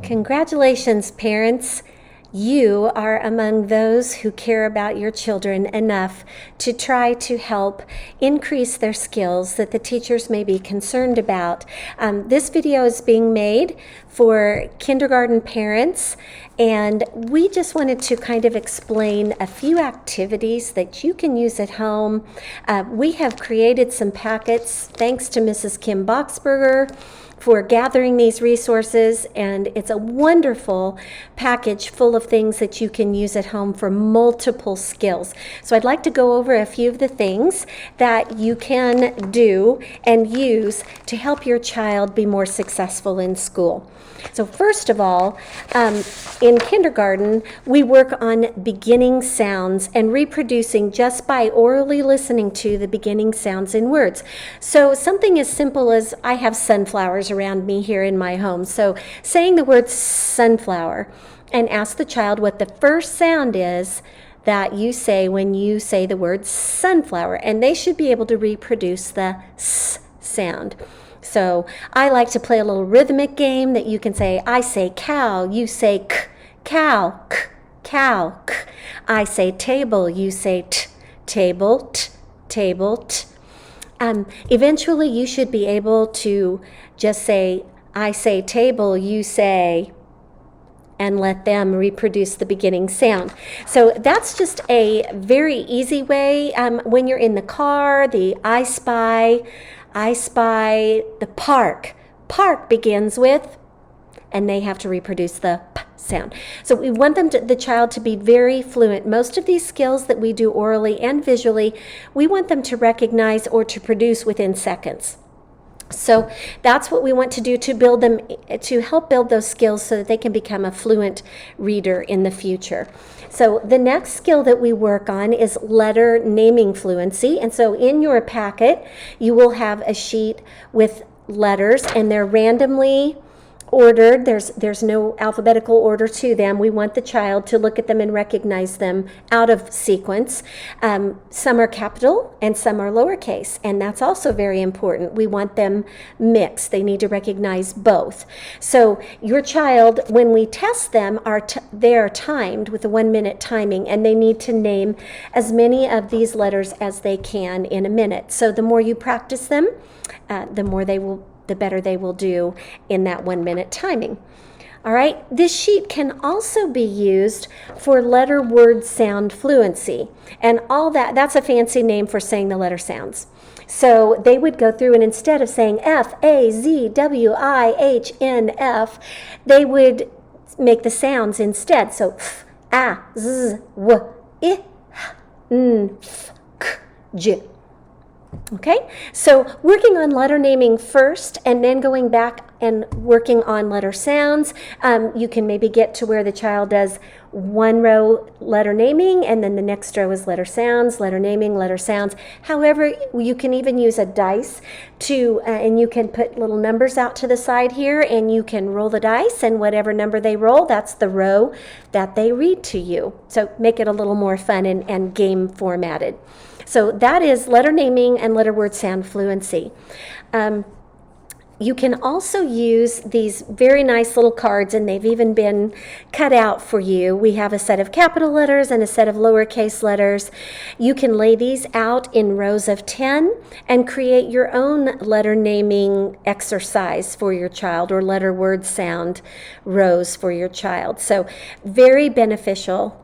Congratulations, parents. You are among those who care about your children enough to try to help increase their skills that the teachers may be concerned about. This video is being made for kindergarten parents, and we just wanted to kind of explain a few activities that you can use at home. We have created some packets thanks to Mrs. Kim Boxberger for gathering these resources, and it's a wonderful package full of things that you can use at home for multiple skills. So I'd like to go over a few of the things that you can do and use to help your child be more successful in school. So first of all, in kindergarten, we work on beginning sounds and reproducing just by orally listening to the beginning sounds in words. So something as simple as, I have sunflowers around me here in my home. So saying the word sunflower and ask the child what the first sound is that you say when you say the word sunflower, and they should be able to reproduce the S sound. So I like to play a little rhythmic game that you can say, I say cow, you say k, cow, k, cow, k. I say table, you say t, table, t, table, t. Eventually you should be able to just say, I say table, you say, and let them reproduce the beginning sound. So that's just a very easy way. When you're in the car, the I spy, the park. Park begins with, and they have to reproduce the p sound. So we want the child to be very fluent. Most of these skills that we do orally and visually, we want them to recognize or to produce within seconds. So that's what we want to do to build them, to help build those skills so that they can become a fluent reader in the future. So the next skill that we work on is letter naming fluency. And so in your packet, you will have a sheet with letters, and they're randomly ordered. There's no alphabetical order to them. We want the child to look at them and recognize them out of sequence. Some are capital and some are lowercase, and that's also very important. We want them mixed. They need to recognize both. So your child, when we test them, they are timed with a 1-minute timing, and they need to name as many of these letters as they can in a minute. So the more you practice them, the better they will do in that 1-minute timing. All right, this sheet can also be used for letter word sound fluency, and all that's a fancy name for saying the letter sounds. So they would go through, and instead of saying F, A, Z, W, I, H, N, F, they would make the sounds instead. So F, A, Z, W, I, H, N, F, K, J. Okay, so working on letter naming first and then going back and working on letter sounds. You can maybe get to where the child does one row letter naming and then the next row is letter sounds, letter naming, letter sounds. However, you can even use a dice and you can put little numbers out to the side here, and you can roll the dice, and whatever number they roll, that's the row that they read to you. So make it a little more fun and game formatted. So that is letter naming and letter word sound fluency. You can also use these very nice little cards, and they've even been cut out for you. We have a set of capital letters and a set of lowercase letters. You can lay these out in rows of 10 and create your own letter naming exercise for your child, or letter word sound rows for your child. So very beneficial.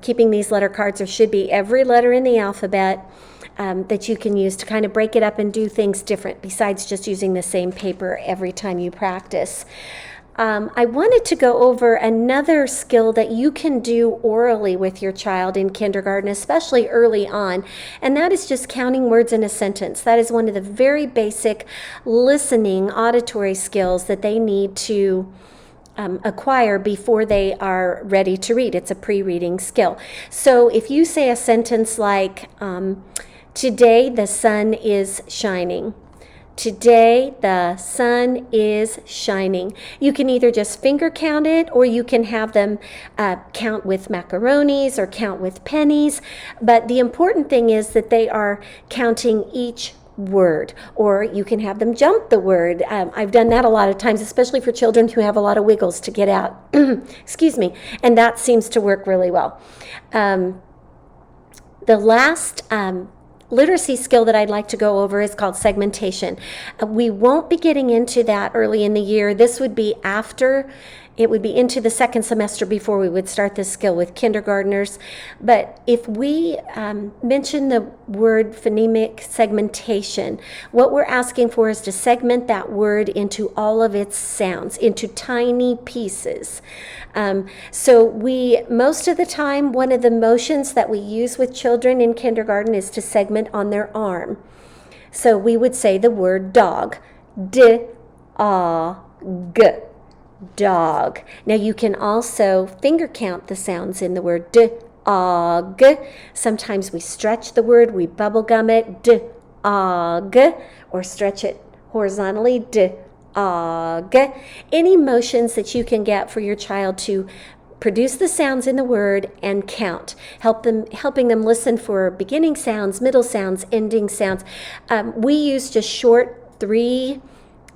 Keeping these letter cards. There should be every letter in the alphabet that you can use to kind of break it up and do things different besides just using the same paper every time you practice. I wanted to go over another skill that you can do orally with your child in kindergarten, especially early on, and that is just counting words in a sentence. That is one of the very basic listening auditory skills that they need to acquire before they are ready to read. It's a pre-reading skill. So if you say a sentence like, today the sun is shining. Today the sun is shining. You can either just finger count it, or you can have them count with macaronis or count with pennies. But the important thing is that they are counting each word, or you can have them jump the word. I've done that a lot of times, especially for children who have a lot of wiggles to get out. Excuse me. And that seems to work really well. The last literacy skill that I'd like to go over is called segmentation. We won't be getting into that early in the year. This would be after. It would be into the second semester before we would start this skill with kindergartners. But if we mention the word phonemic segmentation, what we're asking for is to segment that word into all of its sounds, into tiny pieces. So we, most of the time, one of the motions that we use with children in kindergarten is to segment on their arm. So we would say the word dog, d-a-g. Dog. Now you can also finger count the sounds in the word d-og. Sometimes we stretch the word, we bubble gum it, d-og, or stretch it horizontally, d-og. Any motions that you can get for your child to produce the sounds in the word and count, helping them listen for beginning sounds, middle sounds, ending sounds. We use just short 3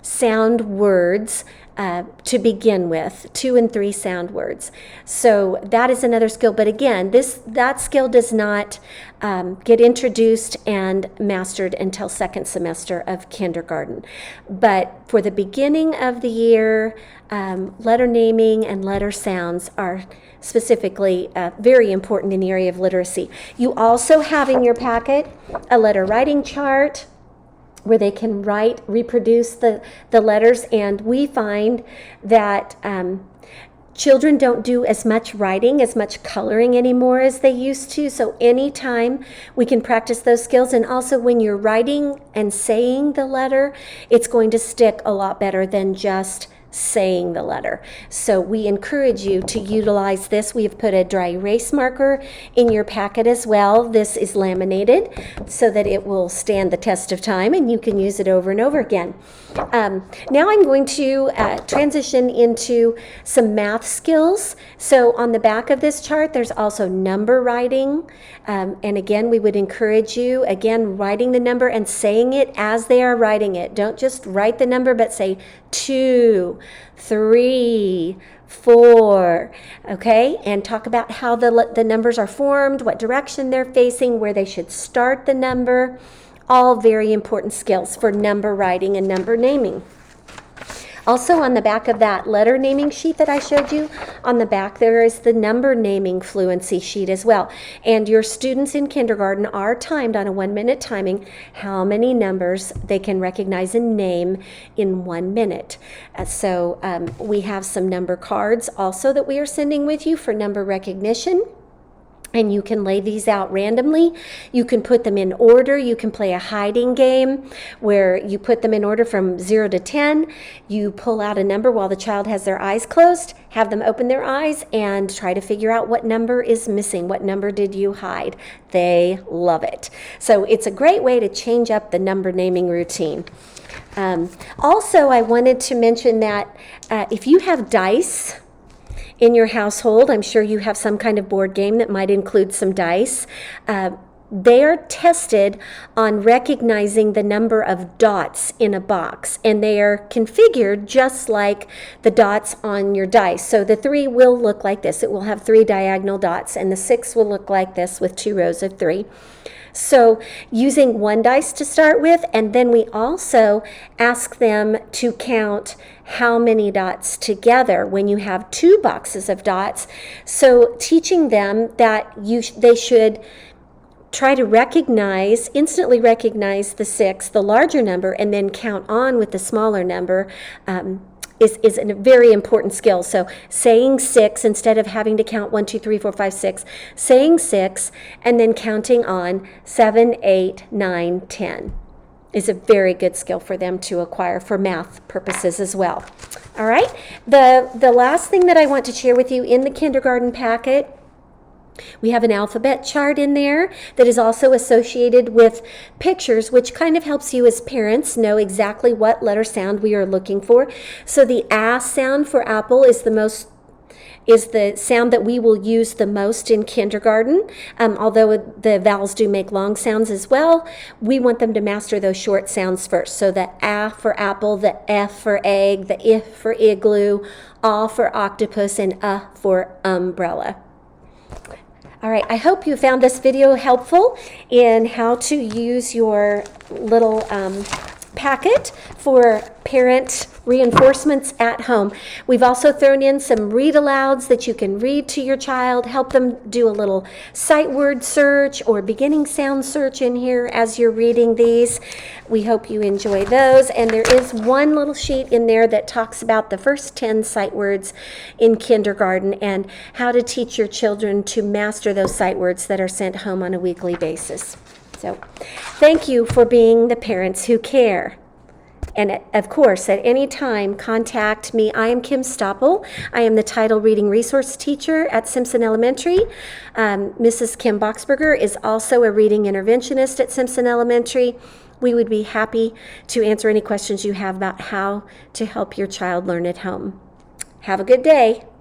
sound words to begin with, 2 and 3 sound words. So that is another skill. But again, that skill does not get introduced and mastered until second semester of kindergarten. But for the beginning of the year, letter naming and letter sounds are specifically very important in the area of literacy. You also have in your packet a letter writing chart where they can reproduce the letters, and we find that children don't do as much writing, as much coloring anymore as they used to. So anytime we can practice those skills, and also when you're writing and saying the letter, it's going to stick a lot better than just saying the letter. So we encourage you to utilize this. We have put a dry erase marker in your packet as well. This is laminated so that it will stand the test of time and you can use it over and over again. Now I'm going to transition into some math skills. So on the back of this chart, there's also number writing. And again, we would encourage you, again, writing the number and saying it as they are writing it. Don't just write the number, but say 2, 3, 4, okay? And talk about how the numbers are formed, what direction they're facing, where they should start the number. All very important skills for number writing and number naming. Also on the back of that letter naming sheet that I showed you, on the back there is the number naming fluency sheet as well. And your students in kindergarten are timed on a 1-minute timing how many numbers they can recognize and name in 1 minute. So we have some number cards also that we are sending with you for number recognition. And you can lay these out randomly. You can put them in order. You can play a hiding game where you put them in order from 0 to 10. You pull out a number while the child has their eyes closed, have them open their eyes, and try to figure out what number is missing. What number did you hide? They love it. So it's a great way to change up the number naming routine. Also, I wanted to mention that if you have dice in your household, I'm sure you have some kind of board game that might include some dice. They are tested on recognizing the number of dots in a box, and they are configured just like the dots on your dice. So the 3 will look like this. It will have 3 diagonal dots, and the 6 will look like this with 2 rows of 3. So using 1 dice to start with, and then we also ask them to count how many dots together when you have 2 boxes of dots. So teaching them that they should try to instantly recognize the 6, the larger number, and then count on with the smaller number is a very important skill. So saying 6 instead of having to count 1, 2, 3, 4, 5, 6, saying 6 and then counting on 7, 8, 9, 10 is a very good skill for them to acquire for math purposes as well. All right, the last thing that I want to share with you in the kindergarten packet, we have an alphabet chart in there that is also associated with pictures, which kind of helps you as parents know exactly what letter sound we are looking for. So the A sound for apple is the most is the sound that we will use the most in kindergarten. Although the vowels do make long sounds as well, we want them to master those short sounds first. So the A for apple, the F for egg, the I for igloo, A for octopus, and for umbrella. All right, I hope you found this video helpful in how to use your little packet for parent reinforcements at home. We've also thrown in some read alouds that you can read to your child, help them do a little sight word search or beginning sound search in here as you're reading these. We hope you enjoy those. And there is one little sheet in there that talks about the first 10 sight words in kindergarten and how to teach your children to master those sight words that are sent home on a weekly basis. So thank you for being the parents who care. And of course, at any time, contact me. I am Kim Stoppel. I am the title reading resource teacher at Simpson Elementary. Mrs. Kim Boxberger is also a reading interventionist at Simpson Elementary. We would be happy to answer any questions you have about how to help your child learn at home. Have a good day.